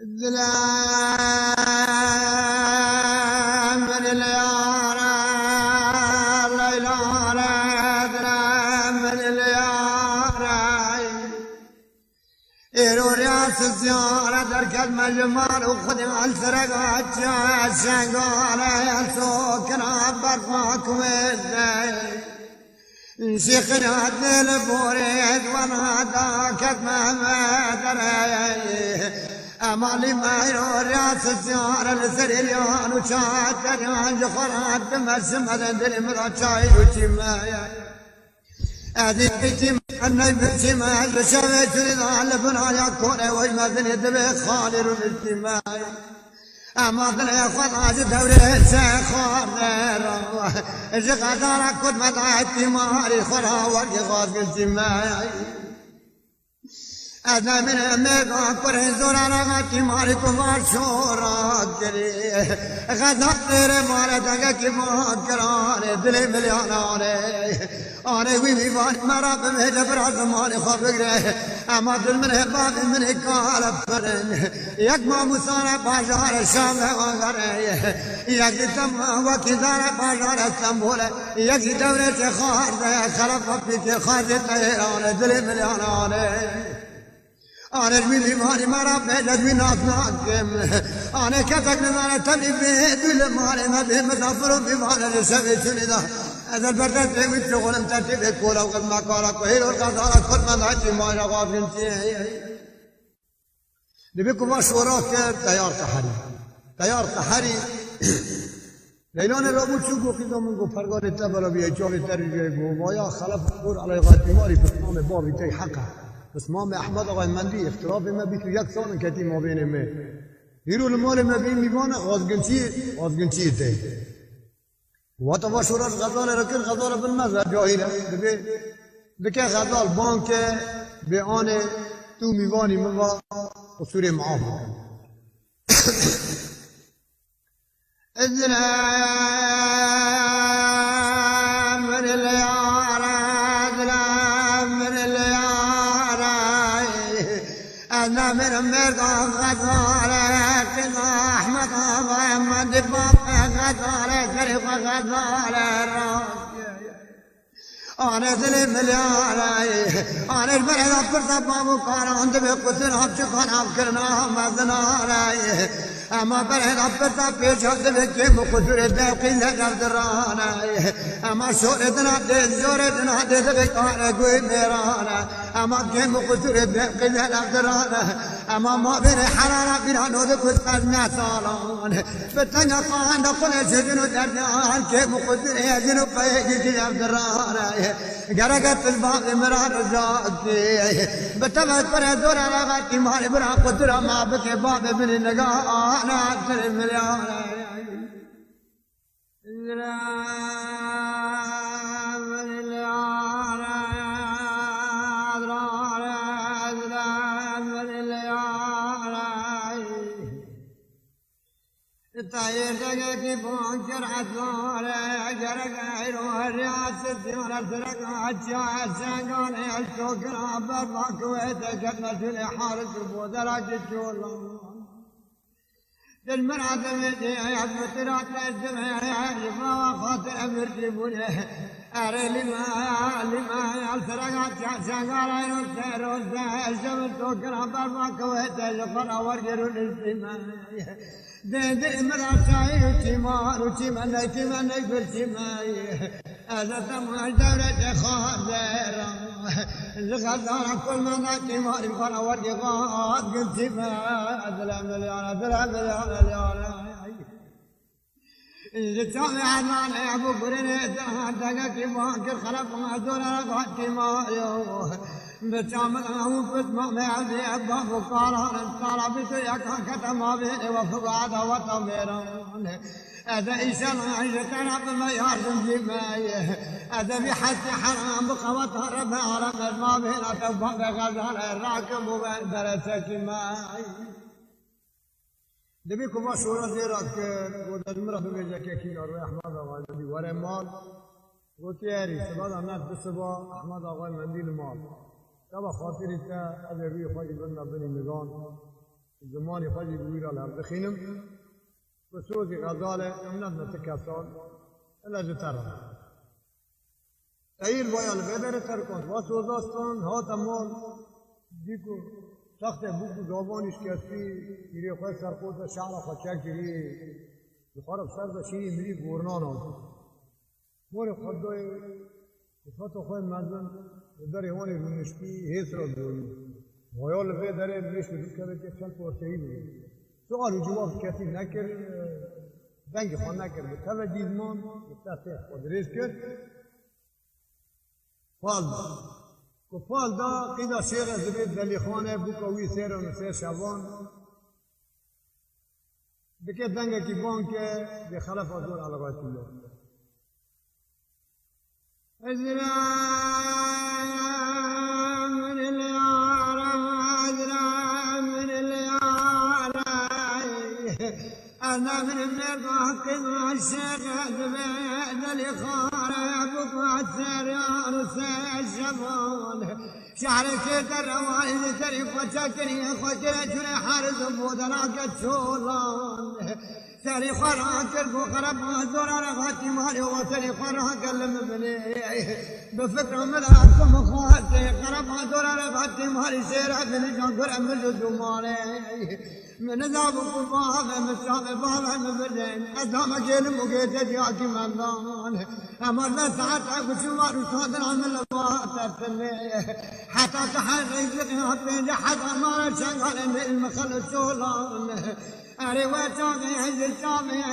الظلام من اليارى الليل على ظلام من اليارى إيرو رياس الزيارة درك المجمال وخدم السرقات جاسن قال يا سوكنا برفاك وزي شيخنا البوريد وناداك ما دري أمالي ما يرور ياس الزيارة السريريان وشاتر عن جخرات بمسم هذا مرا شاي وشمايا أدي بيتي أنا بيتي ما شويت رضا لبنا يا كورة وما ذني بخالي الاجتماعي أما ذني خلاص دوري سخار جغدارك كنت مدعتي ماري خرا ورقي الاجتماعي أنا من أمريكا كره زورا رغتي ماري كمار شورا كري غدا تيري ماري دقا كي ماكراني دلي ملياناني أنا ويبي باني مراب مهجة براز ماري خبقري أما دل من هباب من هكال فرن يك ما مسانا باجار الشام وغري يك تم وكذار باجار اسطنبول يك دورة خارد خلف في خارد طيران دلي ملياناني أنا جميلي ماري مرا بيجد من أطناكم أنا كتك نمانا تبني بيدول ماري ما بيه مسافر بمانا لسوي شندا هذا البردات لمن شغل امتاتي بيكولا وقد ما قالا كهيرو الغزارة كل من هاتي ماري غافل نبيكم مشوراك تيار تحري ليلان الرابو شوكو خيزا منكو فرقان التبرا بيه جاوي ترجيكو ويا خلف القور على غاتي ماري بسمام بابي تي حقا اسمام احمد آقای مندی اختلاف ما بیت یک سال کتی ما بین ما هیرو المال ما بین میوان آزگنچی ته و تا شورش غزال رکن غزال بالمزه جاهیله بکه غزال بانک به آن تو میوانی موا اصول معاف الظلام من اليارى أنا من أمريكا غزالة كذا أحمد محمد بابا غزالة شريف غزالة أنا ذلي ملياري أنا البلد أفكر بابو كان عند بقتل أبشخان أفكرنا ما ذناري أما بلد أفكر بيش هذا بكيم وقدر باقي لجرد رانا أما شوردنا دل جوردنا دل بكار قوي ميرانا أما كيم وقدر باقي لجرد رانا أما ما بين حرارة بين نود كتر نسالان بتنجا قان دخل سجن درجان كيم وقدر يجن بيجي جرد رانا غرقت الباب مرار زاكي بتبت برزور على غاتي ماري برا قدر ما بك باب من النقاء أنا أكثر مليون الطير دقيقي بانكر عثمانه جرق عيروه الرياس الزيارة سرق عجاء السنقان الشوكر عبر باكويته كتنة الحارس البودرات الشولان المرأة تميتي عظمة راتنا الجمع يفا وخاطر أمر جيبونه أري لما السرقات شاقال عينو السيرو الجمل توكر عبر باكويته يقرأ ورقر الاجتماع دي مرأة شاي وشيمان بالشماي هذا تمع دورة خاطر الغزارة كل ما ناتي ماري قرأ ورقات قلت ما أدلع مليون جتامي عدنان أبو بريني دقا كي بانكر خلف معدول رقعتي ماريو بتعمل أمو فتما معزي أبا فقاران انتارا بيتو يكا كتما بيني وفقادا وطميران هذا إيشان عيشتنا بما يارجم جمايه هذا بحث حرام بقوة رب عرم ما بينا تبقى بغزال الراكب وبين درسك ماي دبيكم مشهورة زيرك ودد مرة بميجا كيكي أروي أحمد أغاي مندي وري مال وكياري سباد الناس بسبا أحمد أغاي مندي المال كما خاطر تا أبي خوي بنا بني ميزان زمانی خواهی بویرا لهم بخینم بسوزی غزاله امنت نتکسان الا جترم تاییر باید بدر ترکند و سوزاستان ها تمام دیکو سخت بوکو زبانش کسی میری خواهی سرخوز شعر خواهی چک جری بخارب سر داشتینی میری گورنان آن مور خدای کفت خواهی منزن در هوانی رونشتی حیث را دوری وایال به داره میشه دکتر که چند پرسه‌ای بود سوال و جواب کسی نکرد دنگ خوان نکرد توجه زمان مستحق خود ریز کرد فال کو فال دا قیدا شیخ زبید دلی خانه بوکوی سیر و نسیر شبان بکه دنگ کی بانک به خلاف دور علاقه کیلو أنا من المرضى كذا الشيخ زبيد اللي خاربك وعسير يا رسي الشمال شعرك الروائد تريف وتكري خجرة حارس بودراك الشولان تري خراك البخرب وزور رغاتي مالي وتري خراك المبني بفكر ملاكم خواتي خرب وزور رغاتي مالي سيرا بني جنقر أمجد مالي من ذابك بابا مسراب بابا مبردين أدامك المقيت جاكي مندان أمر لا تعطى وشوار وصادر عن الأبوات تبتلي حتى تحر ريزق يحطين حتى ما شغل المخل الشولان أريوا شامي عز الشامي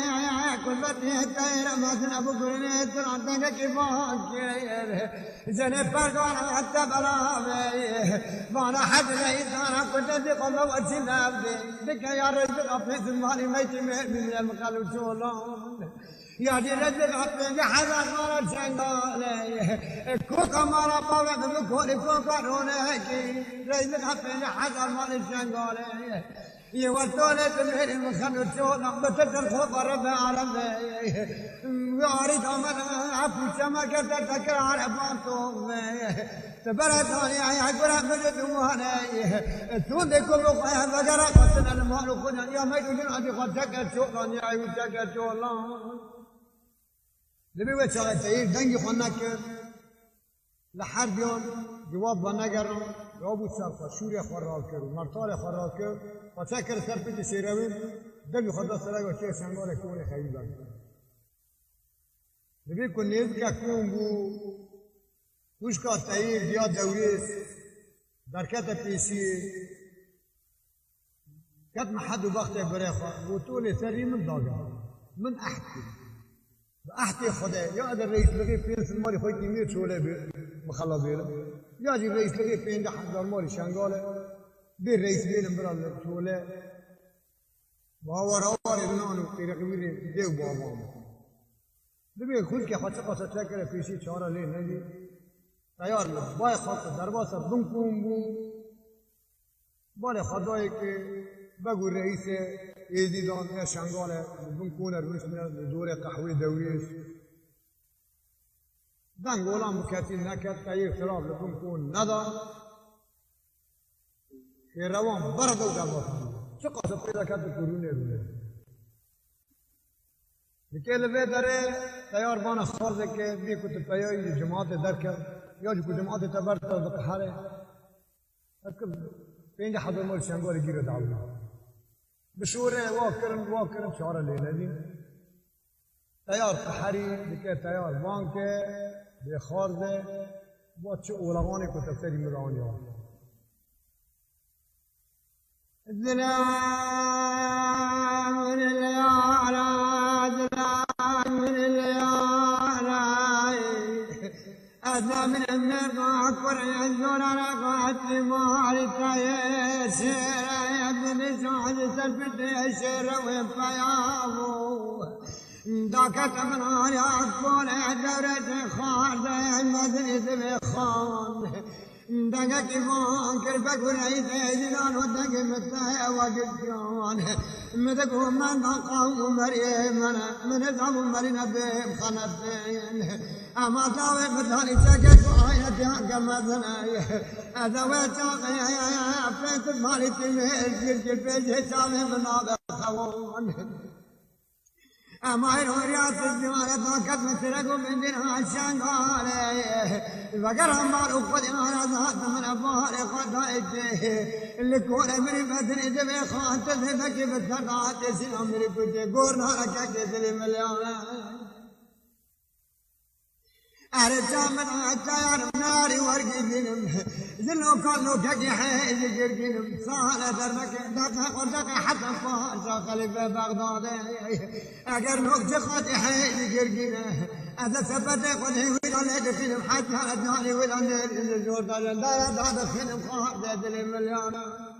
كل بدي الدائرة ما تنبو قرني ترعتك كيفان كير زنب بردوانا حتى برامي وانا حد ليس أنا كنت ذقم وجه نبدي بك يا رزق أفنس المالي ميتي من المخل الشولان يا دي رزق أفنس حزر مالا شنغالي كوكا مالا باوة بكولي كوكا رونيكي رزق أفنس حزر مالا شنغالي يوصلت من المخلوق شولا بتدر خوف رب عربي وارد أمر عفو شما كتر تكر على بانتوم تبرداني يا قرآن مجدواني تولكم وخيا فجرا قصنا المال خنا يا ميدون عندي قد تكر شولا يا عيو تكر شولا لبي وشغل تير دنجي خناك لحرب يوم جواب بناجر جواب السالفة شوري خراكر مرتال خراكر وتذكر سربت سيروين دبي خدا سراغ وشي سنگال كون خيبا نبي كون نيزكا كون بو وشكا تاير ديا دوريس دركتا بيسي كت محد وبخت بريخا وطولي سري من ضاقا من أحتي خدا يا هذا الرئيس لغي فين سلمالي خوي كمير شولي مخلا بيلا يا جي الرئيس لغي فين ده حضر مالي شنغالي بير رئيس بيلم برا شولي باور يبنانو تيرقبيري ديو بابا دبي خود كي خاطر قصة تكره فيشي چارا لي نجي تيار له باي خاطر درباسة دنكم بو بالي خداي كي بقول رئيس يزيدان يا شنغالة دنكون الرسمي دور قحوي دوريش دنگولان بكاتين نكت تير خلاف لدنكون ندا في روان بردو دمار شو قصة پیدا کرد کرونه رونه لیکن به داره تیار بان خارج که بی کت پیای جماعت در کرد یا جو جماعت تبرد به قهره اکل پنج حضر مال شنگال گیر دعونا بشوره واکرن شعار لینا دین تیار قهری لیکن تیار بان که به خارج با چه اولوانی که تفسیری ملعانی ها الزلام من اليارى زلام من اليارى أدنى من النرقى أكبر يزور على قاتل مالك يسير يا ابن سعد سلفت يسير ويبيابو ذاك من على أكبر دورة خالد مدرس بخان دنگا کی وان کر بگوری زیدان و دنگ متای واجدان مدگو من قوم مریم من زم مرین به خنبین أما داوي مثالي تجد وعينة تهاك مثناي أدوي تاقي فيك مالي تجد في حسابي من هذا خوان أما رياض الزمان طاقت مسرقوا من دينها الشنغالي فقرهم مالو قد أنا ذات من أبوهر قدائجي اللي كورة مني بدني دبي خان تذهبك بالثقات سلام مني كنت قورنا لك كثير مليون أرجع من عجار ناري ورقي ذنب زلو كلو كجي حيز جرقنب صالة درمك دقا ودقا حتى فاسا خليفة بغداد أقر نوك خاتي حيز جرقنب أذا ثبت قدعي ولا دخنب حتى أدناني ولا نرد زور دار دخنب خاطر دل مليانا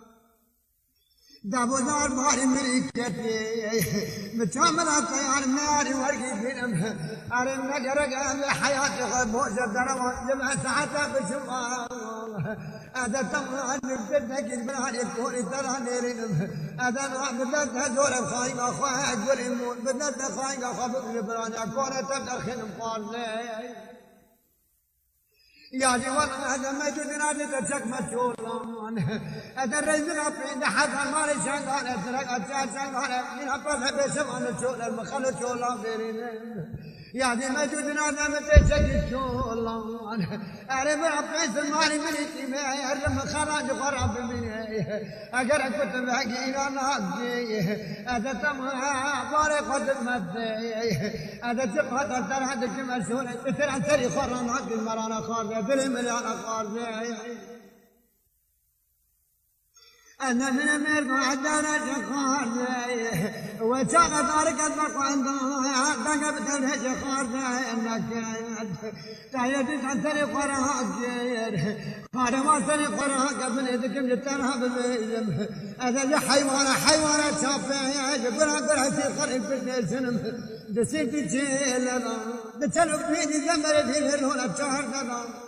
دابو دار باري مريكتي متامل الطيار ناري ورقي فيلم أرم نجرق حياتي غبوزة دروان جمع ساعتها بشمال هذا تمر نبتدك البلاد يكون ترى نيرينم هذا بدأت هزول الخايم أخوها أجول يموت بدأت خايم أخوها البلاد أكون تبدأ خنم قارني يا جوال هذا ما يجوزنا تتشك مسؤولان هذا الرجل أبين حتى ما لشان أترك أتشان من أبغى بسمع نشول المخلو شولان غيرين يا دي ما يجوزنا ما تتشك شولان أعرف أبين المال من الجماع أرم خراج خراب مني أجر كنت باقي أنا أجي هذا تمها بارك قدمت هذا تبغى ترى هذا كمسؤول ترى تري خران حق المرانا خارج بالمليان خارج أنا من أمريكا عدنا خارج وشاق طارق البقوان دقا بتلهج خارج إنك تايدي تنتري قراء خارج ما تري قراء قبل إذا جترها بالبيزم هذا حيوانات شافية قرأ في قريب بالسنم دسيت جيلنا دتلو فيني زمر في الهرون الشهر دنا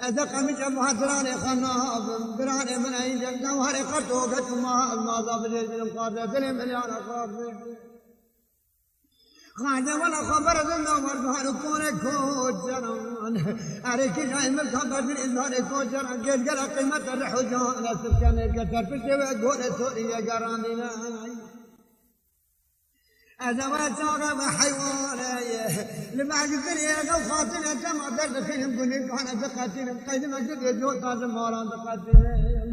أدق من جمع دراني خناب دراني من أي جوهر قطوقة ما ضاب جيل قادة دل مليان قادة قادة ولا خبر ذنو وردهار كون كوجران أريك جاي من خبر من إظهار كوجران قل قيمة الرحجان أسركان الكتر في الجوى قول سوريا قرانينا أزواج صاغة حيوانية لما الدنيا لو خاطر جمع درد فيهم قليل كان بقاتلهم قيد مجد يجوز طاز موران بقاتلهم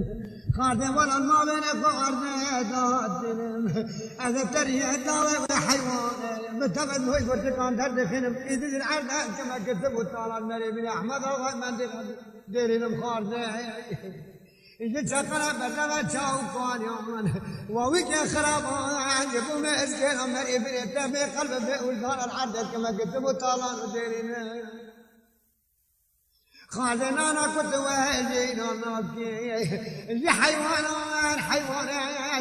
خادم ولا ما بين قارد داتلهم هذا تريه داوي حيوانية متبد هو يقول كان درد فيهم إذ العرض كما كتبوا تعالى النبي بن أحمد الله من ديرهم خارجة إذا شكرا بدلا شاو قانيان وويك خرابان يبون إسكين أمر إبريتا في قلب في أولدان العدد كما كتبوا طالان ديرين خازنا أنا كنت واجينا ناكي اللي حيوان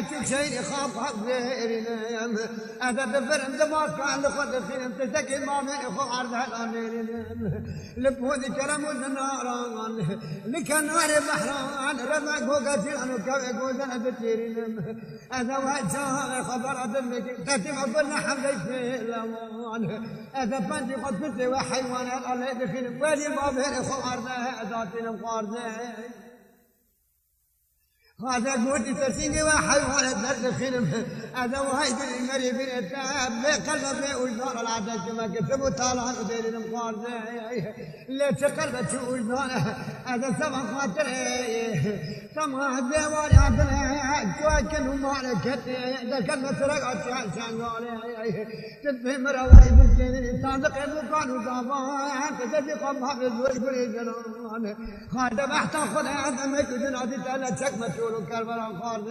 شوف شيء يخاف حق غيرنا هذا تفرم دماغ كان لخد فيلم تسكي ما من إخو عرض هذا غيرنا لبودي كلام النار لك النار بحران رمى قوقتي أنا كوي قوزنا بتيرنا هذا وجه خبر أدمك تتم أقولنا حمد في الأمان هذا بنتي قد فتي وحيوان الله يدخل ولي ما بين إخو عرض ذاتنا مقارنة هذا قوتي تسيني وحيوان الدرد خلم هذا وهيد المري بين التعب بقلب في وجدان العدد كما كتبوا طالعان ودير المقارنة اللي تقلب شو وجدان هذا سبع خاطر سمع الديوان عبنا كواكن ومالك هذا كلمة رقعت شان قالي تفهم رواي بالكين صادق المكان وصابان تتبقى محفظ ويقول جنان هذا بحث خذ هذا ما يجوزنا تتعلى شك مسؤول كربلاء خارج